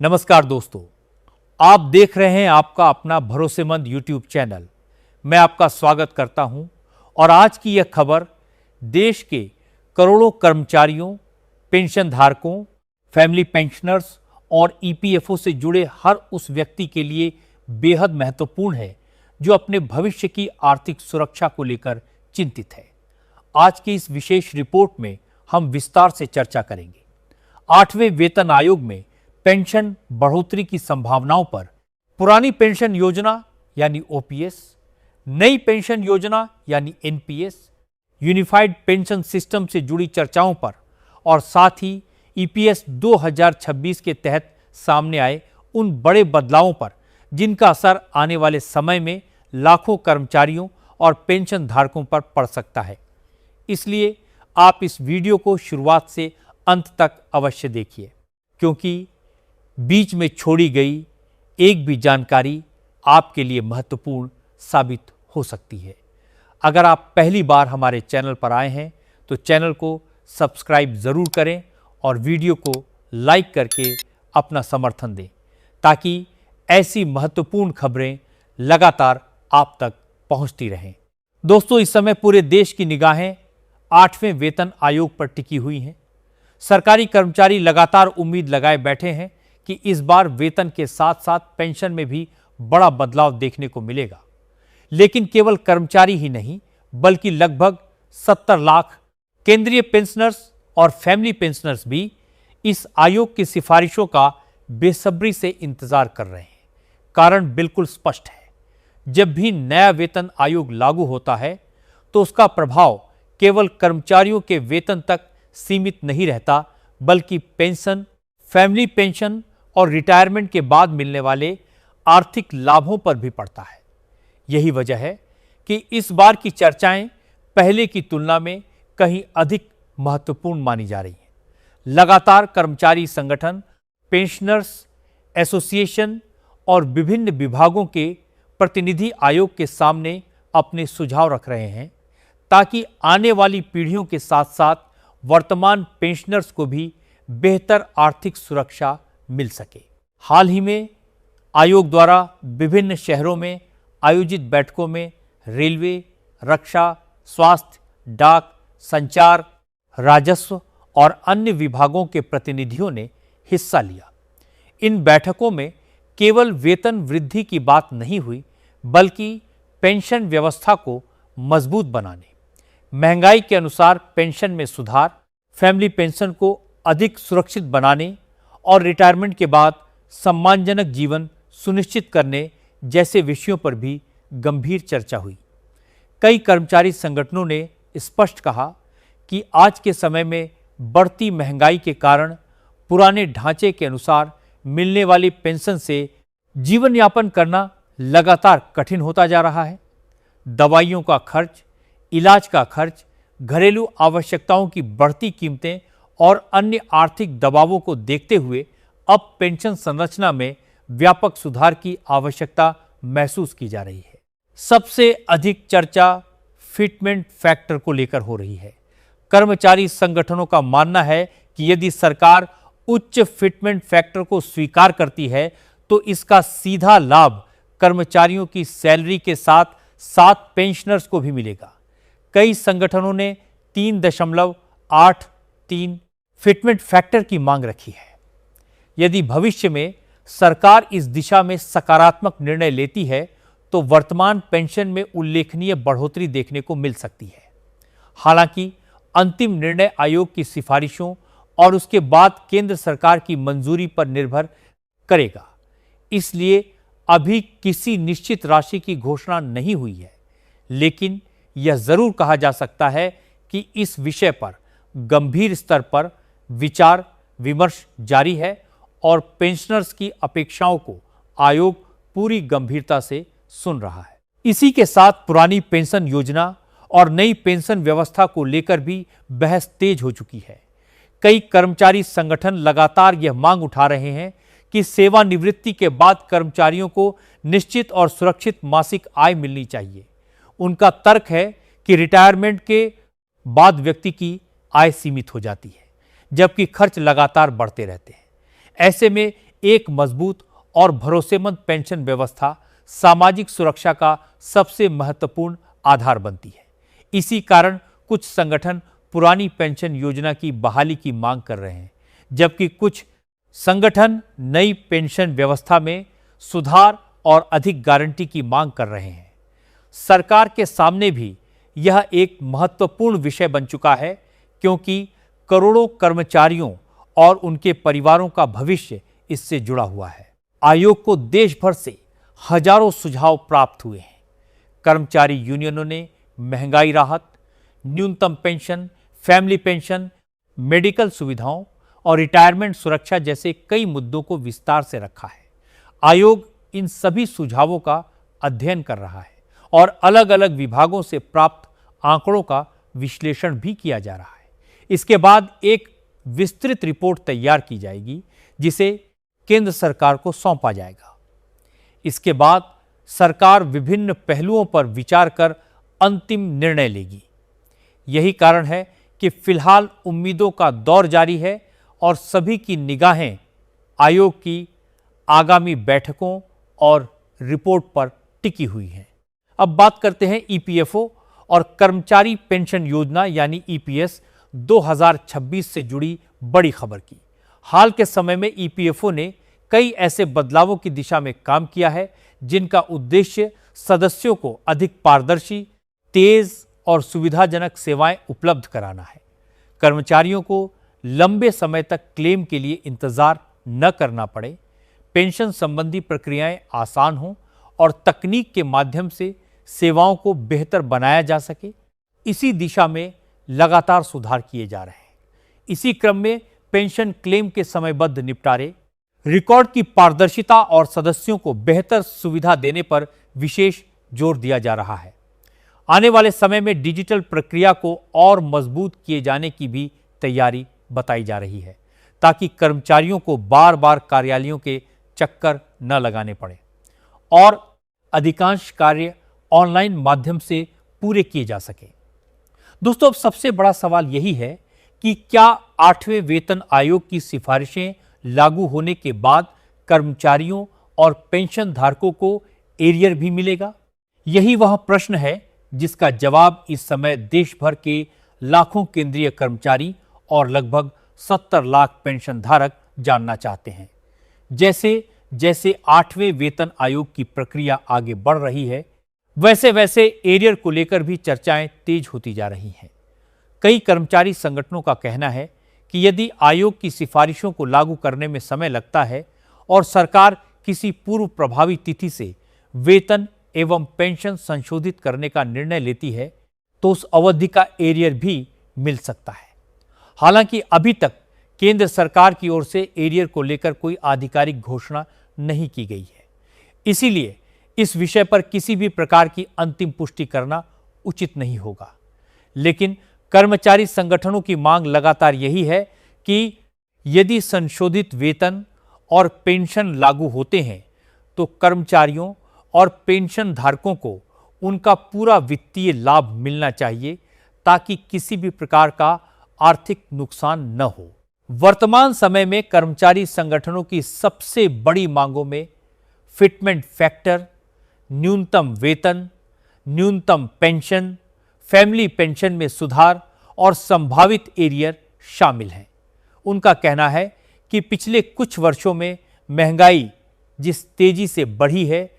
नमस्कार दोस्तों, आप देख रहे हैं आपका अपना भरोसेमंद YouTube चैनल। मैं आपका स्वागत करता हूं और आज की यह खबर देश के करोड़ों कर्मचारियों, पेंशन धारकों, फैमिली पेंशनर्स और EPFO से जुड़े हर उस व्यक्ति के लिए बेहद महत्वपूर्ण है जो अपने भविष्य की आर्थिक सुरक्षा को लेकर चिंतित है। आज की इस विशेष रिपोर्ट में हम विस्तार से चर्चा करेंगे। 8वें वेतन आयोग में पेंशन बढ़ोतरी की संभावनाओं पर, पुरानी पेंशन योजना यानी OPS, नई पेंशन योजना यानी NPS, यूनिफाइड पेंशन सिस्टम से जुड़ी चर्चाओं पर और साथ ही EPS 2026 के तहत सामने आए उन बड़े बदलावों पर जिनका असर आने वाले समय में लाखों कर्मचारियों और पेंशन धारकों पर पड़ सकता है। इसलिए आप इस वीडियो को शुरुआत से अंत तक अवश्य देखिए, क्योंकि बीच में छोड़ी गई एक भी जानकारी आपके लिए महत्वपूर्ण साबित हो सकती है। अगर आप पहली बार हमारे चैनल पर आए हैं तो चैनल को सब्सक्राइब ज़रूर करें और वीडियो को लाइक करके अपना समर्थन दें, ताकि ऐसी महत्वपूर्ण खबरें लगातार आप तक पहुंचती रहें। दोस्तों, इस समय पूरे देश की निगाहें 8वें वेतन आयोग पर टिकी हुई हैं। सरकारी कर्मचारी लगातार उम्मीद लगाए बैठे हैं कि इस बार वेतन के साथ साथ पेंशन में भी बड़ा बदलाव देखने को मिलेगा। लेकिन केवल कर्मचारी ही नहीं, बल्कि लगभग 70 लाख केंद्रीय पेंशनर्स और फैमिली पेंशनर्स भी इस आयोग की सिफारिशों का बेसब्री से इंतजार कर रहे हैं। कारण बिल्कुल स्पष्ट है। जब भी नया वेतन आयोग लागू होता है तो उसका प्रभाव केवल कर्मचारियों के वेतन तक सीमित नहीं रहता, बल्कि पेंशन, फैमिली पेंशन और रिटायरमेंट के बाद मिलने वाले आर्थिक लाभों पर भी पड़ता है। यही वजह है कि इस बार की चर्चाएं पहले की तुलना में कहीं अधिक महत्वपूर्ण मानी जा रही हैं। लगातार कर्मचारी संगठन, पेंशनर्स एसोसिएशन और विभिन्न विभागों के प्रतिनिधि आयोग के सामने अपने सुझाव रख रहे हैं, ताकि आने वाली पीढ़ियों के साथ साथ वर्तमान पेंशनर्स को भी बेहतर आर्थिक सुरक्षा मिल सके। हाल ही में आयोग द्वारा विभिन्न शहरों में आयोजित बैठकों में रेलवे, रक्षा, स्वास्थ्य, डाक, संचार, राजस्व और अन्य विभागों के प्रतिनिधियों ने हिस्सा लिया। इन बैठकों में केवल वेतन वृद्धि की बात नहीं हुई, बल्कि पेंशन व्यवस्था को मजबूत बनाने, महंगाई के अनुसार पेंशन में सुधार, फैमिली पेंशन को अधिक सुरक्षित बनाने और रिटायरमेंट के बाद सम्मानजनक जीवन सुनिश्चित करने जैसे विषयों पर भी गंभीर चर्चा हुई। कई कर्मचारी संगठनों ने स्पष्ट कहा कि आज के समय में बढ़ती महंगाई के कारण पुराने ढांचे के अनुसार मिलने वाली पेंशन से जीवन यापन करना लगातार कठिन होता जा रहा है। दवाइयों का खर्च, इलाज का खर्च, घरेलू आवश्यकताओं की बढ़ती कीमतें और अन्य आर्थिक दबावों को देखते हुए अब पेंशन संरचना में व्यापक सुधार की आवश्यकता महसूस की जा रही है। सबसे अधिक चर्चा फिटमेंट फैक्टर को लेकर हो रही है। कर्मचारी संगठनों का मानना है कि यदि सरकार उच्च फिटमेंट फैक्टर को स्वीकार करती है तो इसका सीधा लाभ कर्मचारियों की सैलरी के साथ साथ पेंशनर्स को भी मिलेगा। कई संगठनों ने 3.83 फिटमेंट फैक्टर की मांग रखी है। यदि भविष्य में सरकार इस दिशा में सकारात्मक निर्णय लेती है तो वर्तमान पेंशन में उल्लेखनीय बढ़ोतरी देखने को मिल सकती है। हालांकि अंतिम निर्णय आयोग की सिफारिशों और उसके बाद केंद्र सरकार की मंजूरी पर निर्भर करेगा, इसलिए अभी किसी निश्चित राशि की घोषणा नहीं हुई है। लेकिन यह जरूर कहा जा सकता है कि इस विषय पर गंभीर स्तर पर विचार विमर्श जारी है और पेंशनर्स की अपेक्षाओं को आयोग पूरी गंभीरता से सुन रहा है। इसी के साथ पुरानी पेंशन योजना और नई पेंशन व्यवस्था को लेकर भी बहस तेज हो चुकी है। कई कर्मचारी संगठन लगातार यह मांग उठा रहे हैं कि सेवानिवृत्ति के बाद कर्मचारियों को निश्चित और सुरक्षित मासिक आय मिलनी चाहिए। उनका तर्क है कि रिटायरमेंट के बाद व्यक्ति की आय सीमित हो जाती है, जबकि खर्च लगातार बढ़ते रहते हैं। ऐसे में एक मजबूत और भरोसेमंद पेंशन व्यवस्था सामाजिक सुरक्षा का सबसे महत्वपूर्ण आधार बनती है। इसी कारण कुछ संगठन पुरानी पेंशन योजना की बहाली की मांग कर रहे हैं, जबकि कुछ संगठन नई पेंशन व्यवस्था में सुधार और अधिक गारंटी की मांग कर रहे हैं। सरकार के सामने भी यह एक महत्वपूर्ण विषय बन चुका है, क्योंकि करोड़ों कर्मचारियों और उनके परिवारों का भविष्य इससे जुड़ा हुआ है। आयोग को देश भर से हजारों सुझाव प्राप्त हुए हैं। कर्मचारी यूनियनों ने महंगाई राहत, न्यूनतम पेंशन, फैमिली पेंशन, मेडिकल सुविधाओं और रिटायरमेंट सुरक्षा जैसे कई मुद्दों को विस्तार से रखा है। आयोग इन सभी सुझावों का अध्ययन कर रहा है और अलग अलग विभागों से प्राप्त आंकड़ों का विश्लेषण भी किया जा रहा है। इसके बाद एक विस्तृत रिपोर्ट तैयार की जाएगी, जिसे केंद्र सरकार को सौंपा जाएगा। इसके बाद सरकार विभिन्न पहलुओं पर विचार कर अंतिम निर्णय लेगी। यही कारण है कि फिलहाल उम्मीदों का दौर जारी है और सभी की निगाहें आयोग की आगामी बैठकों और रिपोर्ट पर टिकी हुई हैं। अब बात करते हैं ईपीएफओ और कर्मचारी पेंशन योजना यानी ईपीएस 2026 से जुड़ी बड़ी खबर की। हाल के समय में ईपीएफओ ने कई ऐसे बदलावों की दिशा में काम किया है, जिनका उद्देश्य सदस्यों को अधिक पारदर्शी, तेज और सुविधाजनक सेवाएं उपलब्ध कराना है। कर्मचारियों को लंबे समय तक क्लेम के लिए इंतजार न करना पड़े, पेंशन संबंधी प्रक्रियाएं आसान हों और तकनीक के माध्यम से सेवाओं को बेहतर बनाया जा सके, इसी दिशा में लगातार सुधार किए जा रहे हैं। इसी क्रम में पेंशन क्लेम के समयबद्ध निपटारे, रिकॉर्ड की पारदर्शिता और सदस्यों को बेहतर सुविधा देने पर विशेष जोर दिया जा रहा है। आने वाले समय में डिजिटल प्रक्रिया को और मजबूत किए जाने की भी तैयारी बताई जा रही है, ताकि कर्मचारियों को बार बार कार्यालयों के चक्कर न लगाने पड़े और अधिकांश कार्य ऑनलाइन माध्यम से पूरे किए जा सके। दोस्तों, अब सबसे बड़ा सवाल यही है कि क्या 8वें वेतन आयोग की सिफारिशें लागू होने के बाद कर्मचारियों और पेंशन धारकों को एरियर भी मिलेगा? यही वह प्रश्न है जिसका जवाब इस समय देश भर के लाखों केंद्रीय कर्मचारी और लगभग 70 लाख पेंशन धारक जानना चाहते हैं। जैसे जैसे 8वें वेतन आयोग की प्रक्रिया आगे बढ़ रही है, वैसे वैसे एरियर को लेकर भी चर्चाएं तेज होती जा रही हैं। कई कर्मचारी संगठनों का कहना है कि यदि आयोग की सिफारिशों को लागू करने में समय लगता है और सरकार किसी पूर्व प्रभावी तिथि से वेतन एवं पेंशन संशोधित करने का निर्णय लेती है, तो उस अवधि का एरियर भी मिल सकता है। हालांकि अभी तक केंद्र सरकार की ओर से एरियर को लेकर कोई आधिकारिक घोषणा नहीं की गई है, इसीलिए इस विषय पर किसी भी प्रकार की अंतिम पुष्टि करना उचित नहीं होगा। लेकिन कर्मचारी संगठनों की मांग लगातार यही है कि यदि संशोधित वेतन और पेंशन लागू होते हैं तो कर्मचारियों और पेंशन धारकों को उनका पूरा वित्तीय लाभ मिलना चाहिए, ताकि किसी भी प्रकार का आर्थिक नुकसान न हो। वर्तमान समय में कर्मचारी संगठनों की सबसे बड़ी मांगों में फिटमेंट फैक्टर, न्यूनतम वेतन, न्यूनतम पेंशन, फैमिली पेंशन में सुधार और संभावित एरियर शामिल हैं। उनका कहना है कि पिछले कुछ वर्षों में महंगाई जिस तेजी से बढ़ी है,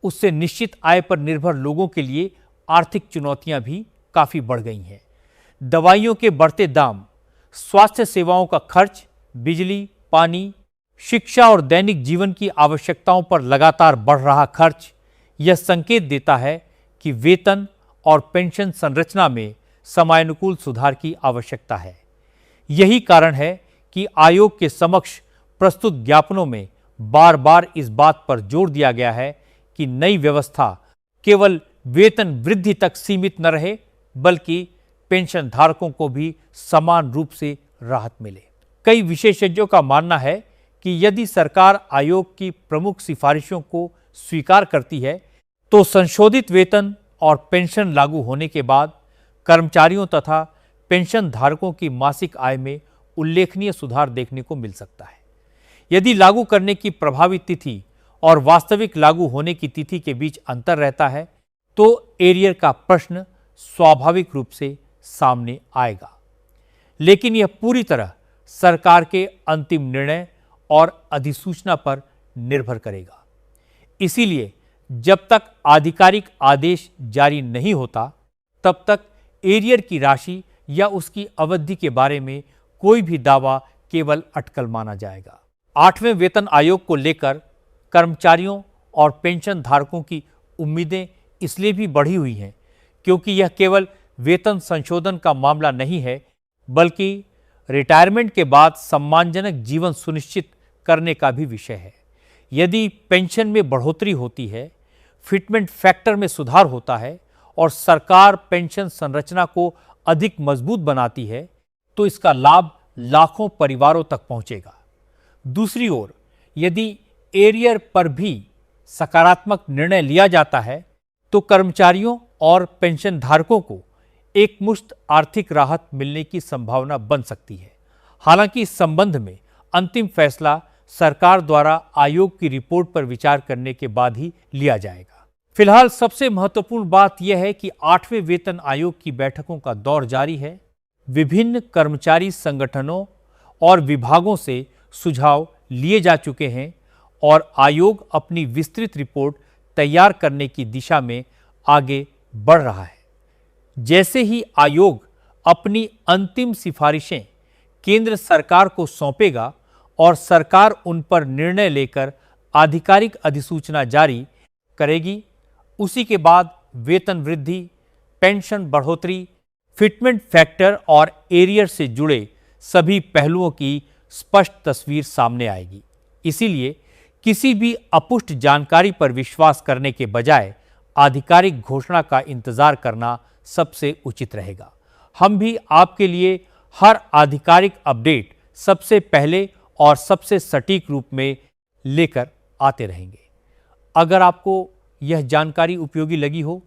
उससे निश्चित आय पर निर्भर लोगों के लिए आर्थिक चुनौतियां भी काफी बढ़ गई हैं। दवाइयों के बढ़ते दाम, स्वास्थ्य सेवाओं का खर्च, बिजली, पानी, शिक्षा और दैनिक जीवन की आवश्यकताओं पर लगातार बढ़ रहा खर्च यह संकेत देता है कि वेतन और पेंशन संरचना में समयानुकूल सुधार की आवश्यकता है। यही कारण है कि आयोग के समक्ष प्रस्तुत ज्ञापनों में बार बार इस बात पर जोर दिया गया है कि नई व्यवस्था केवल वेतन वृद्धि तक सीमित न रहे, बल्कि पेंशन धारकों को भी समान रूप से राहत मिले। कई विशेषज्ञों का मानना है कि यदि सरकार आयोग की प्रमुख सिफारिशों को स्वीकार करती है, तो संशोधित वेतन और पेंशन लागू होने के बाद कर्मचारियों तथा पेंशन धारकों की मासिक आय में उल्लेखनीय सुधार देखने को मिल सकता है। यदि लागू करने की प्रभावी तिथि और वास्तविक लागू होने की तिथि के बीच अंतर रहता है तो एरियर का प्रश्न स्वाभाविक रूप से सामने आएगा। लेकिन यह पूरी तरह सरकार के अंतिम निर्णय और अधिसूचना पर निर्भर करेगा। इसीलिए जब तक आधिकारिक आदेश जारी नहीं होता तब तक एरियर की राशि या उसकी अवधि के बारे में कोई भी दावा केवल अटकल माना जाएगा। 8वें वेतन आयोग को लेकर कर्मचारियों और पेंशन धारकों की उम्मीदें इसलिए भी बढ़ी हुई हैं क्योंकि यह केवल वेतन संशोधन का मामला नहीं है, बल्कि रिटायरमेंट के बाद सम्मानजनक जीवन सुनिश्चित करने का भी विषय है। यदि पेंशन में बढ़ोतरी होती है, फिटमेंट फैक्टर में सुधार होता है और सरकार पेंशन संरचना को अधिक मजबूत बनाती है तो इसका लाभ लाखों परिवारों तक पहुंचेगा। दूसरी ओर यदि एरियर पर भी सकारात्मक निर्णय लिया जाता है तो कर्मचारियों और पेंशन धारकों को एक मुश्त आर्थिक राहत मिलने की संभावना बन सकती है। हालांकि इस संबंध में अंतिम फैसला सरकार द्वारा आयोग की रिपोर्ट पर विचार करने के बाद ही लिया जाएगा। फिलहाल सबसे महत्वपूर्ण बात यह है कि 8वें वेतन आयोग की बैठकों का दौर जारी है। विभिन्न कर्मचारी संगठनों और विभागों से सुझाव लिए जा चुके हैं और आयोग अपनी विस्तृत रिपोर्ट तैयार करने की दिशा में आगे बढ़ रहा है। जैसे ही आयोग अपनी अंतिम सिफारिशें केंद्र सरकार को सौंपेगा और सरकार उन पर निर्णय लेकर आधिकारिक अधिसूचना जारी करेगी, उसी के बाद वेतन वृद्धि, पेंशन बढ़ोतरी, फिटमेंट फैक्टर और एरियर से जुड़े सभी पहलुओं की स्पष्ट तस्वीर सामने आएगी। इसीलिए किसी भी अपुष्ट जानकारी पर विश्वास करने के बजाय आधिकारिक घोषणा का इंतजार करना सबसे उचित रहेगा। हम भी आपके लिए हर आधिकारिक अपडेट सबसे पहले और सबसे सटीक रूप में लेकर आते रहेंगे। अगर आपको यह जानकारी उपयोगी लगी हो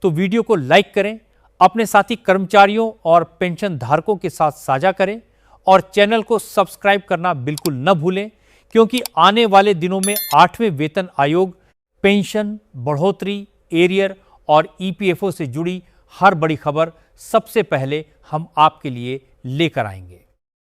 तो वीडियो को लाइक करें, अपने साथी कर्मचारियों और पेंशन धारकों के साथ साझा करें और चैनल को सब्सक्राइब करना बिल्कुल न भूलें, क्योंकि आने वाले दिनों में 8वें वेतन आयोग, पेंशन बढ़ोतरी, एरियर और ईपीएफओ से जुड़ी हर बड़ी खबर सबसे पहले हम आपके लिए लेकर आएंगे।